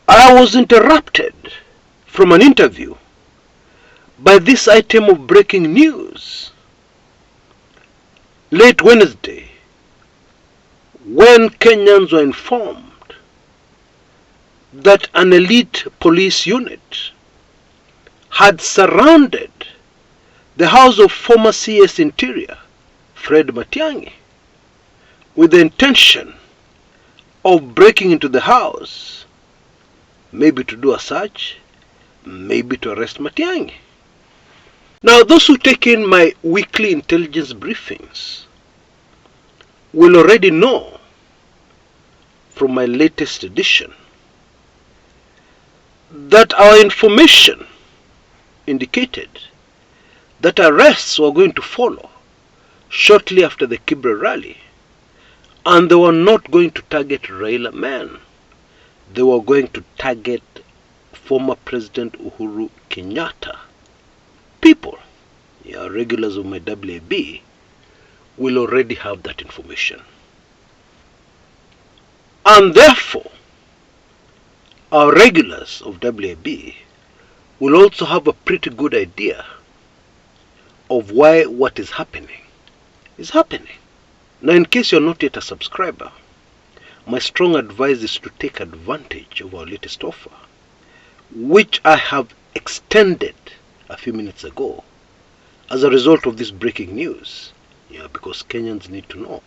I was interrupted from an interview by this item of breaking news late Wednesday, when Kenyans were informed that an elite police unit had surrounded the house of former CS Interior Fred Matiangi with the intention of breaking into the house, maybe to do a search, maybe to arrest Matiangi. Now, those who take in my weekly intelligence briefings will already know from my latest edition that our information indicated that arrests were going to follow shortly after the Kibra rally, and they were not going to target Raila men. They were going to target former President Uhuru Kenyatta. People, regulars of my WIB, will already have that information. And therefore, our regulars of WIB will also have a pretty good idea of why what is happening is happening. Now, in case you're not yet a subscriber, my strong advice is to take advantage of our latest offer, which I have extended a few minutes ago as a result of this breaking news. Because Kenyans need to know,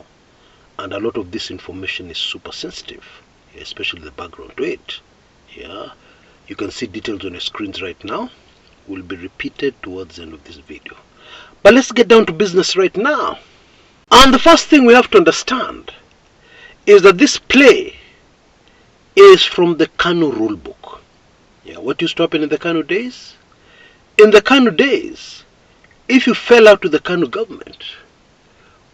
and a lot of this information is super sensitive, especially the background to it. You can see details on your screens right now. Will be repeated towards the end of this video. But let's get down to business right now. And the first thing we have to understand is that this play is from the KANU rulebook. What used to happen in the KANU days? In the KANU days, if you fell out with the KANU government,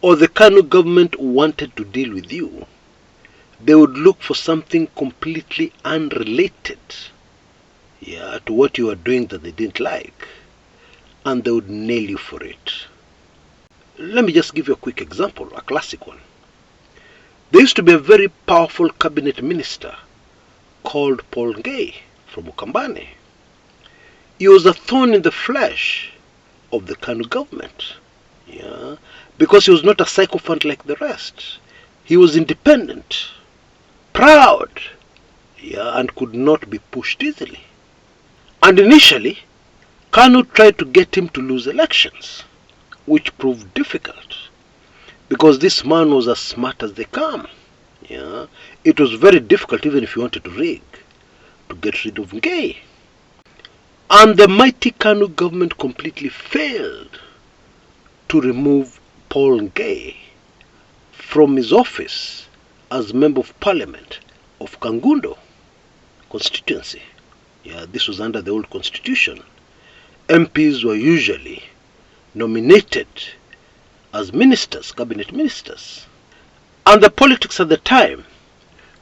or the KANU government wanted to deal with you, they would look for something completely unrelated to what you were doing that they didn't like, and they would nail you for it. Let me just give you a quick example, a classic one. There used to be a very powerful cabinet minister called Paul Ngei from Ukambani. He was a thorn in the flesh of the KANU government, because he was not a sycophant like the rest. He was independent, proud, and could not be pushed easily. And initially, KANU tried to get him to lose elections, which proved difficult, because this man was as smart as they come. It was very difficult, even if you wanted to rig, to get rid of Ngei. And the mighty KANU government completely failed to remove Paul Ngei from his office as Member of Parliament of Kangundo constituency. This was under the old constitution. MPs were usually nominated as ministers, cabinet ministers. And the politics at the time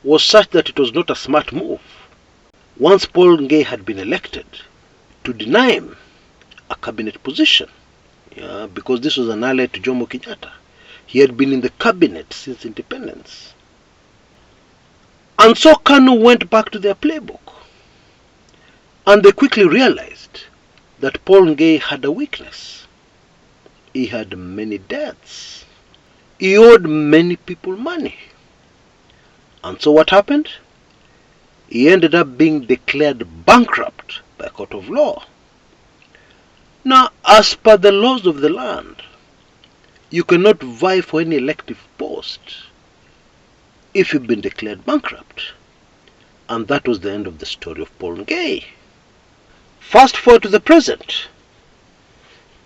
was such that it was not a smart move, once Paul Ngei had been elected, to deny him a cabinet position. Because this was an ally to Jomo Kenyatta. He had been in the cabinet since independence. And so KANU went back to their playbook. And they quickly realized that Paul Ngei had a weakness. He had many debts. He owed many people money. And so what happened? He ended up being declared bankrupt by a court of law. Now, as per the laws of the land, you cannot vie for any elective post if you've been declared bankrupt. And that was the end of the story of Paul Ngei. Fast forward to the present.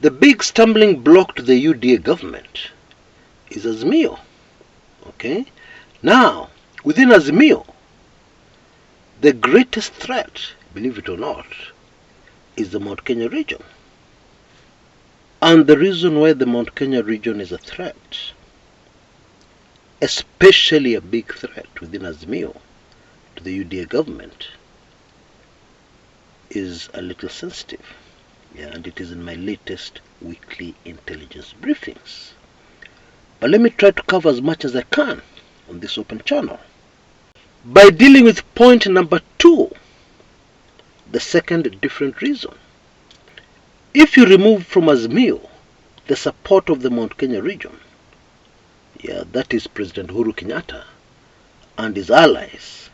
The big stumbling block to the UDA government is Azimio. Now, within Azimio, the greatest threat, believe it or not, is the Mount Kenya region. And the reason why the Mount Kenya region is a threat, especially a big threat within Azimio to the UDA government, is a little sensitive. And it is in my latest weekly intelligence briefings. But let me try to cover as much as I can on this open channel. By dealing with point number 2 the second different reason. If you remove from Azimio the support of the Mount Kenya region, that is President Uhuru Kenyatta and his allies,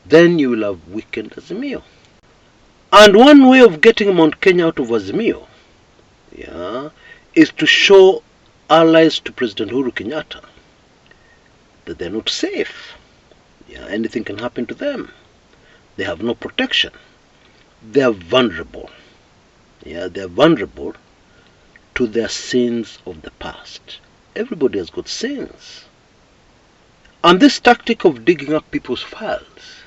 then you will have weakened Azimio. And one way of getting Mount Kenya out of Azimio, is to show allies to President Uhuru Kenyatta that they're not safe. Anything can happen to them. They have no protection. They are vulnerable. They are vulnerable to their sins of the past. Everybody has got sins. And this tactic of digging up people's files,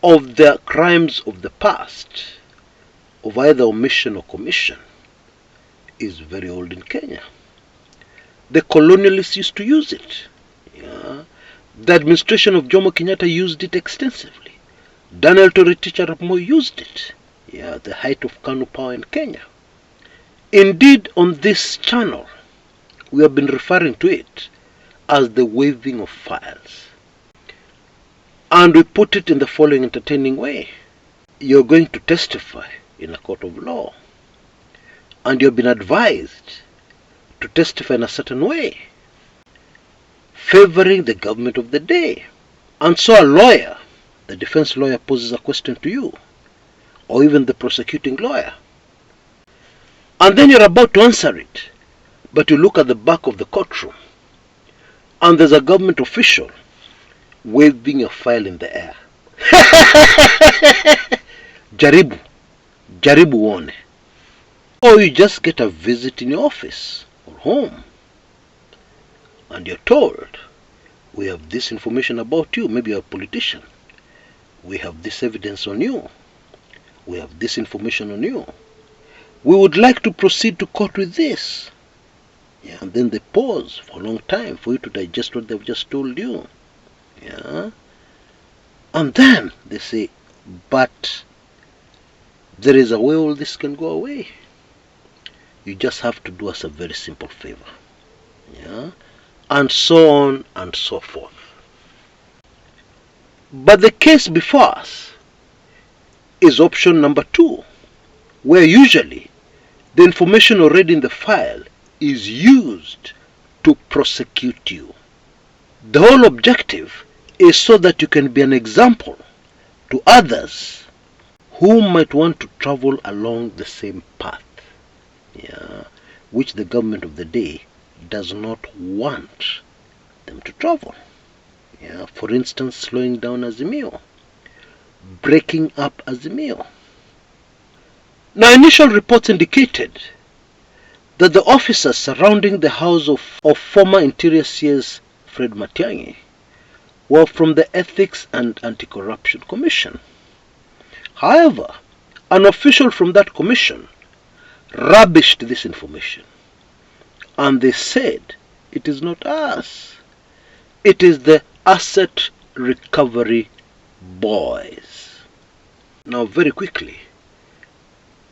of their crimes of the past, of either omission or commission, is very old in Kenya. The colonialists used to use it. The administration of Jomo Kenyatta used it extensively. Daniel Toroitich arap Moi used it. The height of KANU power in Kenya. Indeed, on this channel, we have been referring to it as the waving of files. And we put it in the following entertaining way. You're going to testify in a court of law, and you've been advised to testify in a certain way, favoring the government of the day. And so a lawyer, the defense lawyer, poses a question to you, or even the prosecuting lawyer. And then you're about to answer it, but you look at the back of the courtroom, and there's a government official waving a file in the air. Jaribu one. Or you just get a visit in your office or home, and you're told, we have this information about you. Maybe you're a politician. We have this evidence on you. We have this information on you. We would like to proceed to court with this. And then they pause for a long time for you to digest what they've just told you. And then they say, but there is a way all this can go away. You just have to do us a very simple favor. And so on and so forth. But the case before us is option number 2, where usually the information already in the file is used to prosecute you. The whole objective is so that you can be an example to others who might want to travel along the same path, which the government of the day does not want them to travel. For instance, slowing down Azimio, breaking up Azimio. Now, initial reports indicated that the officers surrounding the house of former Interior CS Fred Matiangi were from the Ethics and Anti-Corruption Commission. However, an official from that commission rubbished this information, and they said, it is not us, it is the Asset Recovery Boys. Now, very quickly,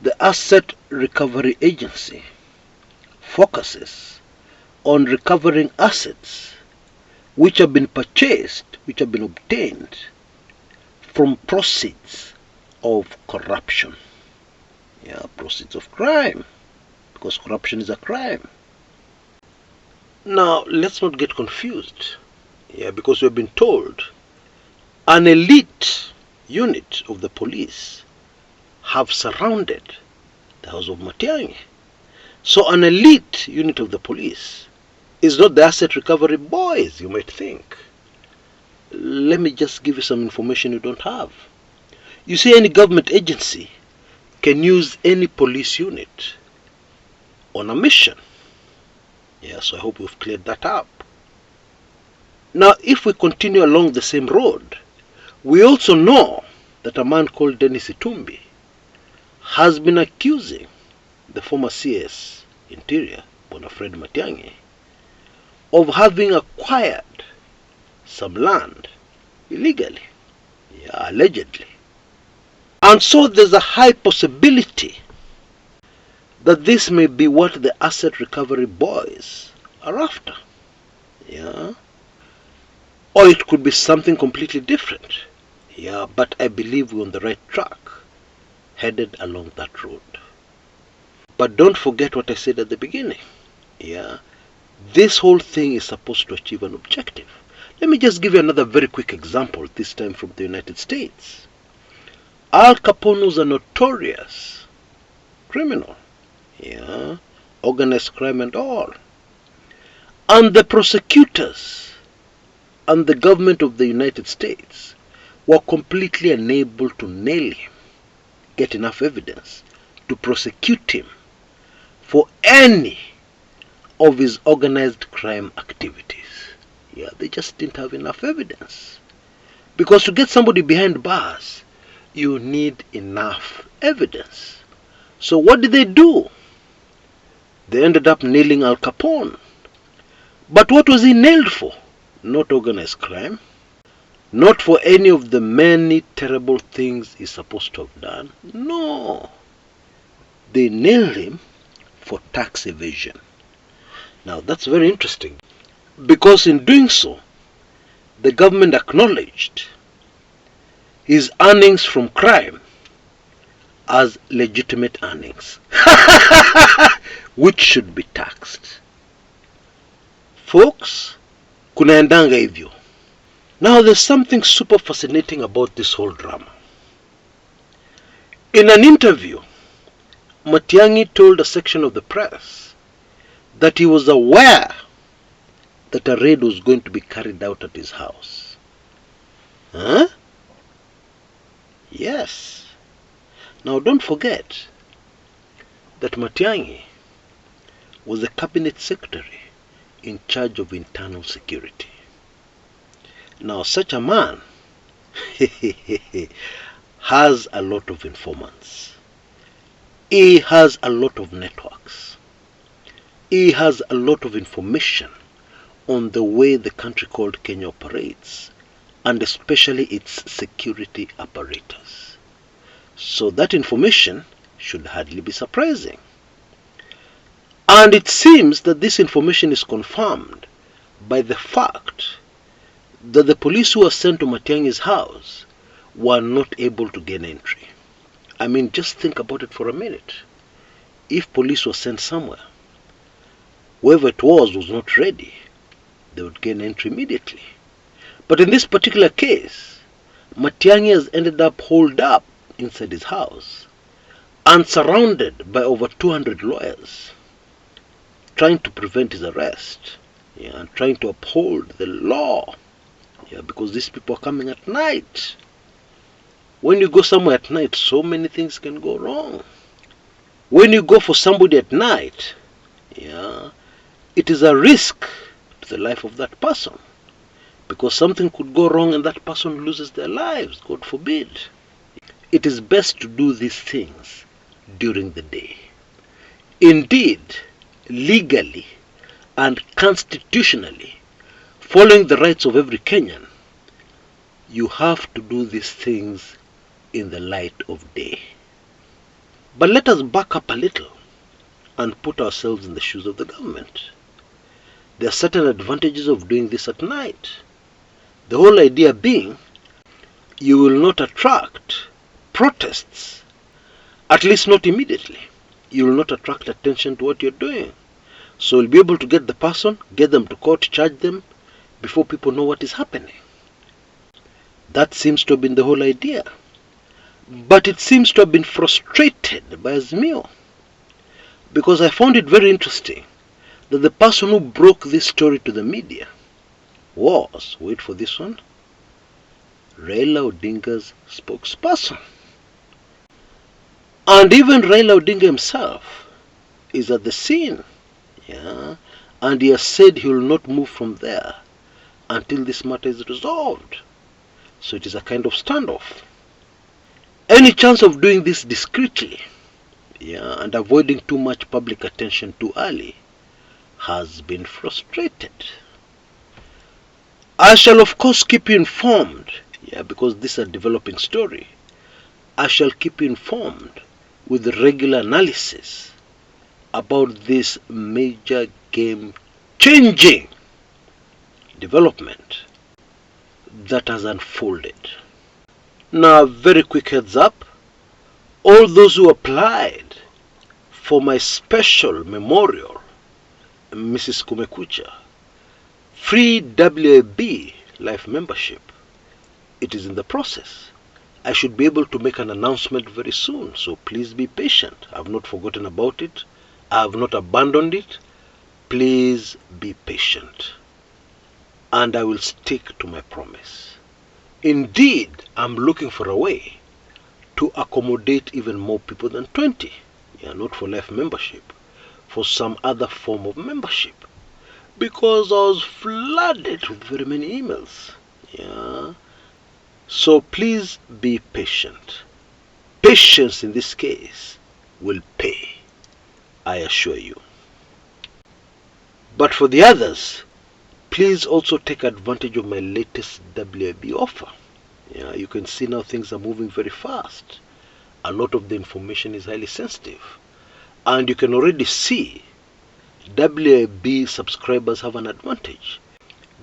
the Asset Recovery Agency focuses on recovering assets which have been purchased, which have been obtained from proceeds of corruption. Proceeds of crime, because corruption is a crime. Now, let's not get confused, because we've been told an elite unit of the police have surrounded the house of Matiangi. So an elite unit of the police is not the Asset Recovery Boys, you might think. Let me just give you some information you don't have. You see, any government agency can use any police unit on a mission. So I hope we've cleared that up. Now, if we continue along the same road, we also know that a man called Dennis Itumbi has been accusing the former CS Interior, Fred Matiangi, of having acquired some land illegally, allegedly. And so there's a high possibility that this may be what the Asset Recovery Boys are after. Or it could be something completely different. Yeah, but I believe we're on the right track, headed along that road. But don't forget what I said at the beginning. Yeah, this whole thing is supposed to achieve an objective. Let me just give you another very quick example, this time from the United States. Al Capone was a notorious criminal. Yeah, organized crime and all. And the prosecutors and the government of the United States were completely unable to nail him, get enough evidence to prosecute him for any of his organized crime activities. Yeah, they just didn't have enough evidence. Because to get somebody behind bars, you need enough evidence. So what did they do? They ended up nailing Al Capone. But what was he nailed for? Not organized crime. Not for any of the many terrible things he's supposed to have done. No. They nailed him for tax evasion. Now that's very interesting, because in doing so, the government acknowledged his earnings from crime as legitimate earnings, which should be taxed. Folks, kunaendanga hivyo. Now there's something super fascinating about this whole drama. In an interview, Matiangi told a section of the press that he was aware that a raid was going to be carried out at his house. Huh? Yes. Now don't forget that Matiangi was the cabinet secretary in charge of internal security. Now such a man has a lot of informants. He has a lot of networks. He has a lot of information on the way the country called Kenya operates, and especially its security apparatus. So that information should hardly be surprising. And it seems that this information is confirmed by the fact that the police who were sent to Matiangi's house were not able to gain entry. I mean, just think about it for a minute. If police were sent somewhere, whoever it was not ready, they would gain entry immediately. But in this particular case, Matiangi has ended up holed up inside his house and surrounded by over 200 lawyers trying to prevent his arrest, and trying to uphold the law, because these people are coming at night. When you go somewhere at night, so many things can go wrong. When you go for somebody at night, it is a risk to the life of that person, because something could go wrong and that person loses their lives, God forbid. It is best to do these things during the day. Indeed, legally and constitutionally, following the rights of every Kenyan, you have to do these things in the light of day. But let us back up a little and put ourselves in the shoes of the government. There are certain advantages of doing this at night. The whole idea being, you will not attract protests, at least not immediately. You will not attract attention to what you're doing. So you'll be able to get the person, get them to court, charge them before people know what is happening. That seems to have been the whole idea. But it seems to have been frustrated by Azimio, because I found it very interesting that the person who broke this story to the media was, wait for this one, Raila Odinga's spokesperson. And even Raila Odinga himself is at the scene, and he has said he will not move from there until this matter is resolved. So it is a kind of standoff. Any chance of doing this discreetly, and avoiding too much public attention too early, has been frustrated. I shall of course keep you informed, because this is a developing story. I shall keep you informed with regular analysis about this major game-changing development that has unfolded. Now, very quick heads up, all those who applied for my special memorial, Mrs. Kumekucha, free WIB life membership, it is in the process. I should be able to make an announcement very soon, so please be patient. I have not forgotten about it. I have not abandoned it. Please be patient. And I will stick to my promise. Indeed, I'm looking for a way to accommodate even more people than 20. Yeah, not for life membership, for some other form of membership. Because I was flooded with very many emails. Yeah. So please be patient. Patience in this case will pay, I assure you. But for the others, please also take advantage of my latest WIB offer. Yeah, you can see now things are moving very fast. A lot of the information is highly sensitive. And you can already see WIB subscribers have an advantage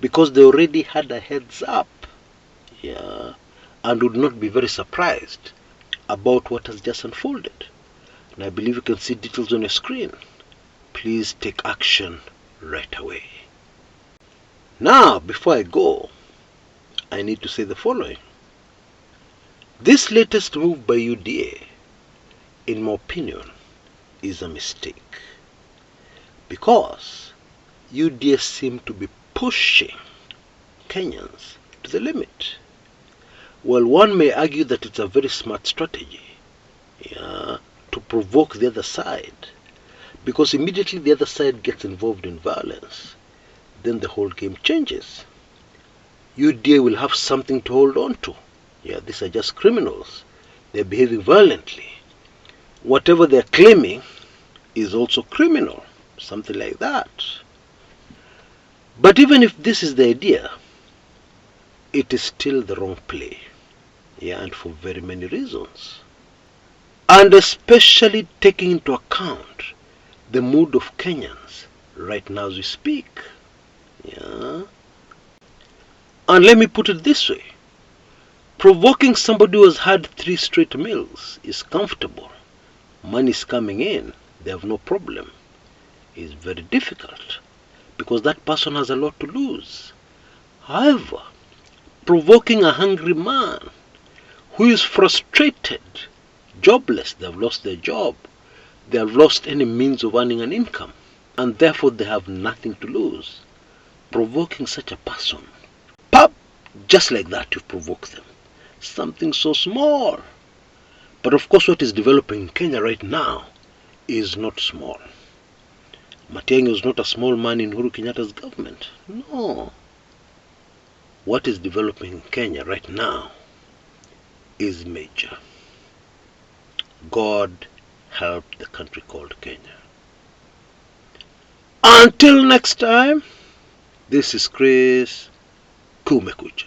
because they already had a heads up. Yeah, and would not be very surprised about what has just unfolded. And I believe you can see details on your screen. Please take action right away. Now, before I go, I need to say the following. This latest move by UDA, in my opinion, is a mistake. Because UDA seem to be pushing Kenyans to the limit. Well, one may argue that it's a very smart strategy, yeah, to provoke the other side. Because immediately the other side gets involved in violence, then the whole game changes. UDA will have something to hold on to. Yeah, these are just criminals. They're behaving violently. Whatever they're claiming is also criminal. Something like that. But even if this is the idea, it is still the wrong play. Yeah, and for very many reasons. And especially taking into account the mood of Kenyans right now as we speak. Yeah. And let me put it this way. Provoking somebody who has had 3 straight meals is comfortable. Money is coming in. They have no problem. It's very difficult because that person has a lot to lose. However, provoking a hungry man who is frustrated, jobless, they have lost their job, they have lost any means of earning an income, and therefore they have nothing to lose. Provoking such a person, pop, just like that you provoke them. Something so small. But of course what is developing in Kenya right now is not small. Matiangi was not a small man in Uhuru Kenyatta's government. No. What is developing in Kenya right now is major. God help the country called Kenya. Until next time, this is Chris Kumekucha.